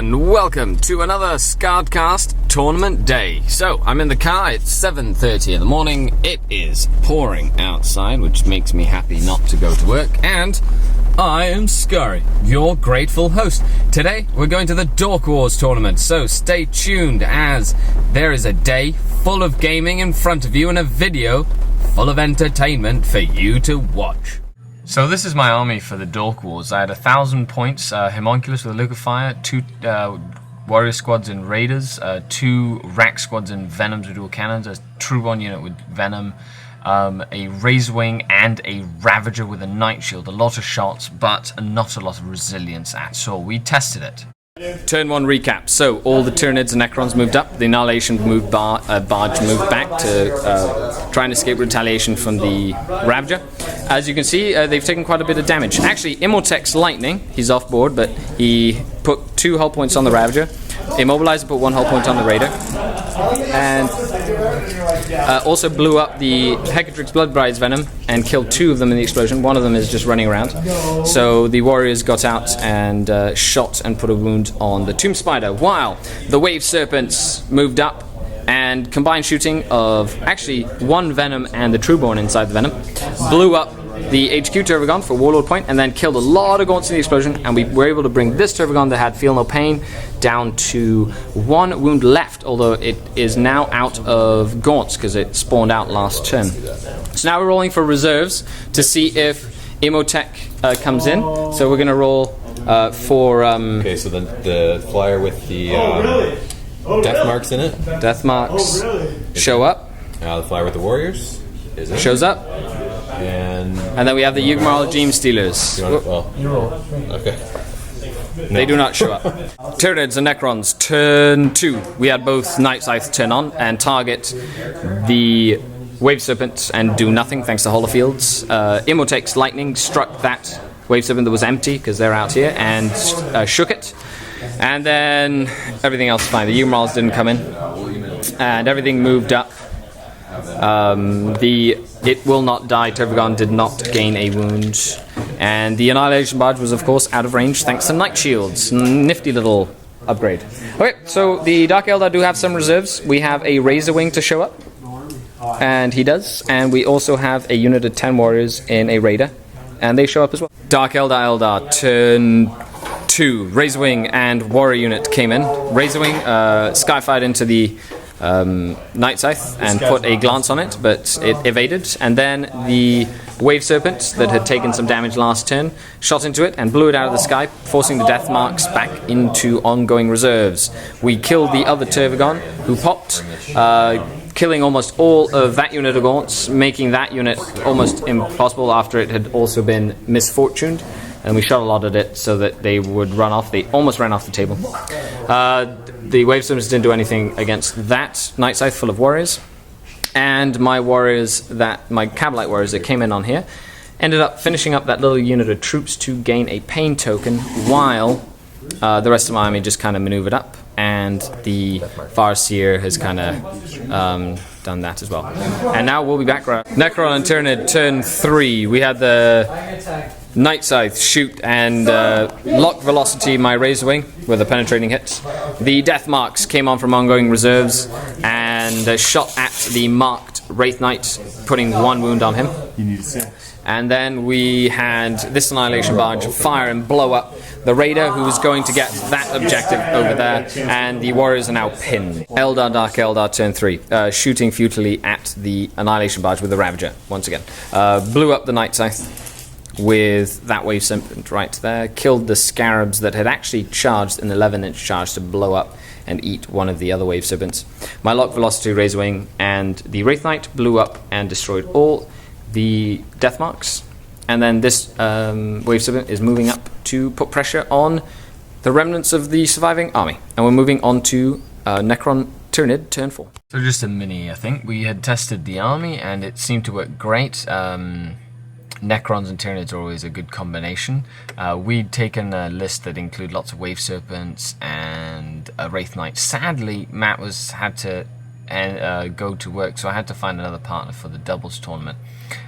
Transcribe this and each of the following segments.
and welcome to another Scardcast tournament day. So, I'm in the car, it's 7:30 in the morning, it is pouring outside, which makes me happy not to go to work, and I am Skari, your grateful host. Today, we're going to the DORKWARS tournament, so stay tuned as there is a day full of gaming in front of you and a video full of entertainment for you to watch. So this is my army for the DORKWARS. I had 1,000 points, Homunculus with a Liquefier, 2 Warrior Squads and Raiders, 2 Rack Squads and Venoms with dual cannons, a Truborn unit with Venom, a Razorwing and a Ravager with a Night Shield. A lot of shots, but not a lot of resilience at all. We tested it. Turn 1 recap. So all the Tyranids and Necrons moved up. The Annihilation barge moved back to try and escape retaliation from the Ravager. As you can see, they've taken quite a bit of damage. Actually, Imhotech's Lightning, he's off board, but he put 2 hull points on the Ravager. Immobilizer put 1 hull point on the Raider. And also blew up the Hecatrix Bloodbride's Venom and killed 2 of them in the explosion. 1 of them is just running around. So the warriors got out and shot and put a wound on the Tomb Spider, while the Wave Serpents moved up and combined shooting of actually 1 Venom and the Trueborn inside the Venom blew up the HQ Tervagon for Warlord Point and then killed a lot of Gaunts in the explosion, and we were able to bring this Tervagon that had Feel No Pain down to 1 wound left, although it is now out of Gaunts because it spawned out last turn. So now we're rolling for reserves to see if Imhotech comes in. So we're going to roll for... Okay, so the flyer with the death marks in it? Death marks show up. The flyer with the warriors? Is it? Shows up. And then we have the Yugmoral Gem Stealers. You roll. Okay. They do not show up. Tyranids and Necrons, turn 2. We had both Night Scythe turn on and target the Wave Serpent and do nothing thanks to Holofields. Imhotech's Lightning struck that Wave Serpent that was empty because they're out here and shook it. And then everything else fine. The Yugmorals didn't come in. And everything moved up. The It Will Not Die Tervagon did not gain a wound, and the Annihilation Barge was of course out of range thanks to Night Shields. Nifty little upgrade. Okay, so the Dark Eldar do have some reserves. We have a Razorwing to show up, and he does, and we also have a unit of 10 warriors in a Raider, and they show up as well. Dark Eldar, turn 2. Razorwing and Warrior unit came in. Razorwing skyfired into the Night Scythe and put a glance on it, but it evaded, and then the Wave Serpent that had taken some damage last turn shot into it and blew it out of the sky, forcing the death marks back into ongoing reserves. We killed the other Tervagon, who popped, killing almost all of that unit of Gaunts, making that unit almost impossible after it had also been misfortuned, and we shot a lot at it so that they would run off. They almost ran off the table. The Wave Serpents didn't do anything against that Night Scythe full of warriors, and my Cabalite warriors that came in on here ended up finishing up that little unit of troops to gain a pain token, while the rest of my army just kind of maneuvered up, and the Farseer has kind of done that as well. And now we'll be back. Necron and Tyranid, turn 3. We had the Night Scythe shoot and lock velocity my Razorwing with a penetrating hit. The death marks came on from ongoing reserves and shot at the marked Wraith Knight, putting 1 wound on him. And then we had this Annihilation Barge fire and blow up the Raider, who was going to get that objective over there, and the warriors are now pinned. Eldar, Dark Eldar, turn 3. Shooting futilely at the Annihilation Barge with the Ravager, once again. Blew up the Night Scythe with that Wave Serpent right there. Killed the Scarabs that had actually charged an 11-inch charge to blow up and eat one of the other Wave Serpents. My Lock Velocity Razorwing and the Wraith Knight blew up and destroyed all the death marks, and then this Wave Serpent is moving up to put pressure on the remnants of the surviving army, and we're moving on to Necron Tyranid, turn 4. So just a mini, I think. We had tested the army and it seemed to work great. Necrons and Tyranids are always a good combination. We'd taken a list that included lots of Wave Serpents and a Wraith Knight. Sadly, Matt had to go to work, so I had to find another partner for the doubles tournament.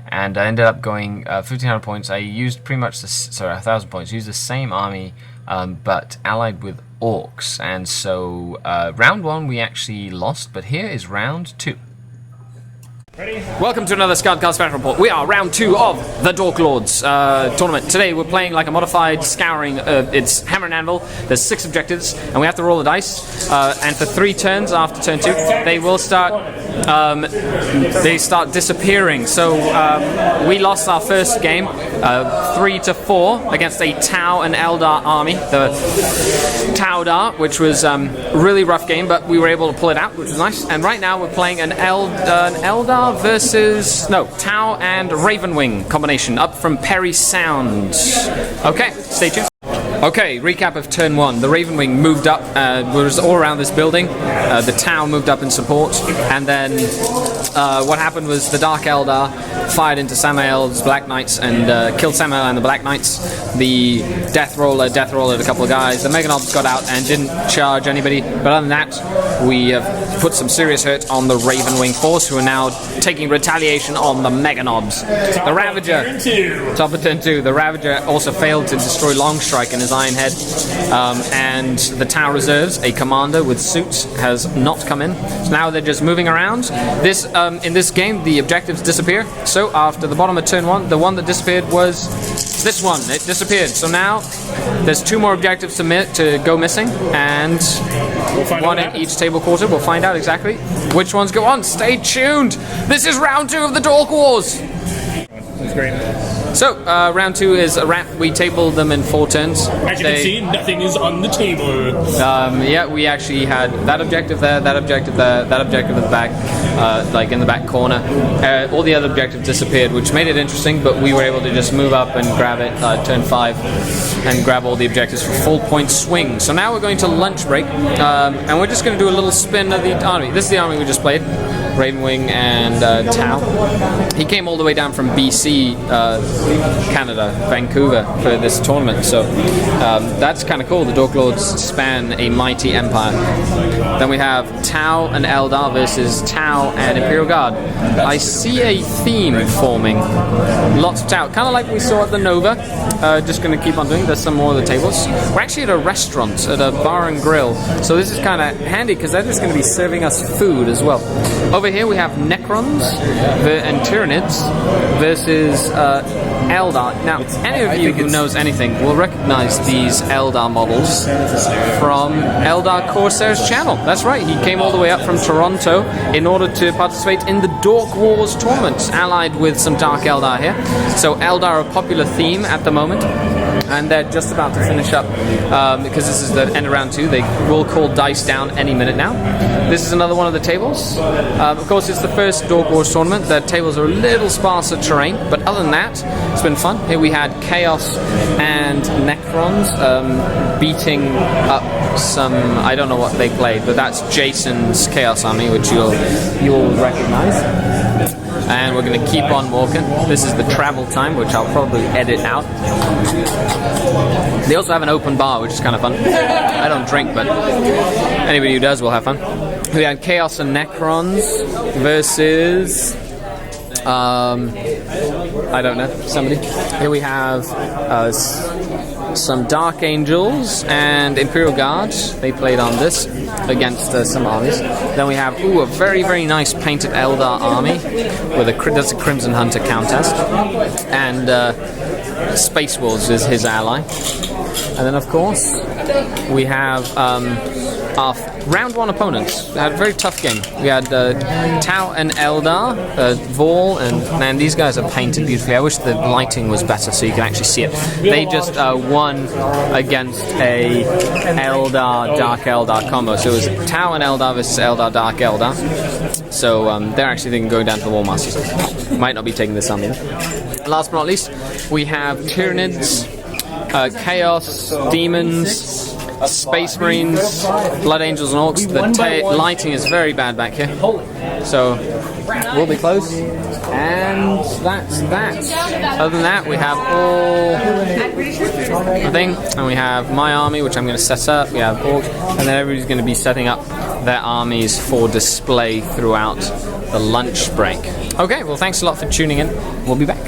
And I ended up going 1,500 points. I used pretty much 1,000 points. Used the same army but allied with Orks. And so round 1 we actually lost, but here is round 2. Ready? Welcome to another Scudcast Battle Report. We are round 2 of the Dork Lords tournament. Today we're playing like a modified scouring. It's Hammer and Anvil. There's 6 objectives, and we have to roll the dice. And for 3 turns after turn 2, they will start. They start disappearing. So we lost our first game, 3-4 against a Tau and Eldar army. The Taudar, which was really rough game, but we were able to pull it out, which was nice. And right now we're playing an Eldar versus Tau and Ravenwing combination up from Perry Sound. Okay, stay tuned. Okay, recap of turn 1. The Ravenwing moved up, was all around this building. The Tau moved up in support, and then what happened was the Dark Eldar fired into Samael's Black Knights and killed Samael and the Black Knights. The Death Roller a couple of guys. The Meganobs got out and didn't charge anybody, but other than that, we have put some serious hurt on the Ravenwing force, who are now taking retaliation on the Meganobs. The Ravager, top of turn 2, the Ravager also failed to destroy Longstrike in his Iron Head, and the Tau reserves, a commander with suits, has not come in. So now they're just moving around. This in this game, the objectives disappear. So after the bottom of turn 1, the one that disappeared was this one. It disappeared. So now there's 2 more objectives to go missing, and one in each table quarter. We'll find out exactly which ones go on. Stay tuned. This is round 2 of the Dork Wars. That's great. So, round 2 is a wrap. We tabled them in 4 turns. As you can see, nothing is on the table. Yeah, we actually had that objective there, that objective there, that objective at the back, like in the back corner. All the other objectives disappeared, which made it interesting, but we were able to just move up and grab it turn 5 and grab all the objectives for full point swing. So now we're going to lunch break, and we're just going to do a little spin of the army. This is the army we just played. Ravenwing and Tau. He came all the way down from BC, Canada, Vancouver, for this tournament, so that's kind of cool. The Dork Lords span a mighty empire. Then we have Tau and Eldar versus Tau and Imperial Guard. I see a theme forming. Lots of Tau, kind of like we saw at the Nova. Just going to keep on doing. There's some more of the tables. We're actually at a restaurant, at a bar and grill, so this is kind of handy because they're just going to be serving us food as well. Over here we have Necrons and Tyranids versus Eldar. Now, any of you who knows anything will recognize these Eldar models from Eldar Corsair's channel. That's right, he came all the way up from Toronto in order to participate in the Dork Wars tournament, allied with some Dark Eldar here. So Eldar are a popular theme at the moment, and they're just about to finish up because this is the end of round 2. They will call dice down any minute now. This is another one of the tables. Of course, it's the first Dork Wars tournament. The tables are a little sparser terrain, but other than that, it's been fun. Here we had Chaos and Necrons beating up some, I don't know what they played, but that's Jason's Chaos Army, which you'll recognize. And we're going to keep on walking. This is the travel time, which I'll probably edit out. They also have an open bar, which is kind of fun. I don't drink, but anybody who does will have fun. We had Chaos and Necrons versus I don't know, somebody. Here we have some Dark Angels and Imperial Guard. They played on this against some armies. Then we have a very, very nice painted Eldar army with that's a Crimson Hunter contest, and Space Wolves is his ally. And then of course we have our round 1 opponents. We had a very tough game. We had Tau and Eldar, Vol, and man, these guys are painted beautifully. I wish the lighting was better so you can actually see it. They just won against a Eldar Dark Eldar combo. So it was Tau and Eldar versus Eldar Dark Eldar. So they're actually thinking going down to the War Masters. Might not be taking this on either. Last but not least, we have Tyranids, Chaos, Demons, Space Marines, Blood Angels and Orks. The lighting is very bad back here, so we'll be close. And that's that. Other than that, we have all the thing, and we have my army, which I'm going to set up. We have Orks, and then everybody's going to be setting up their armies for display throughout the lunch break. Okay, well, thanks a lot for tuning in. We'll be back.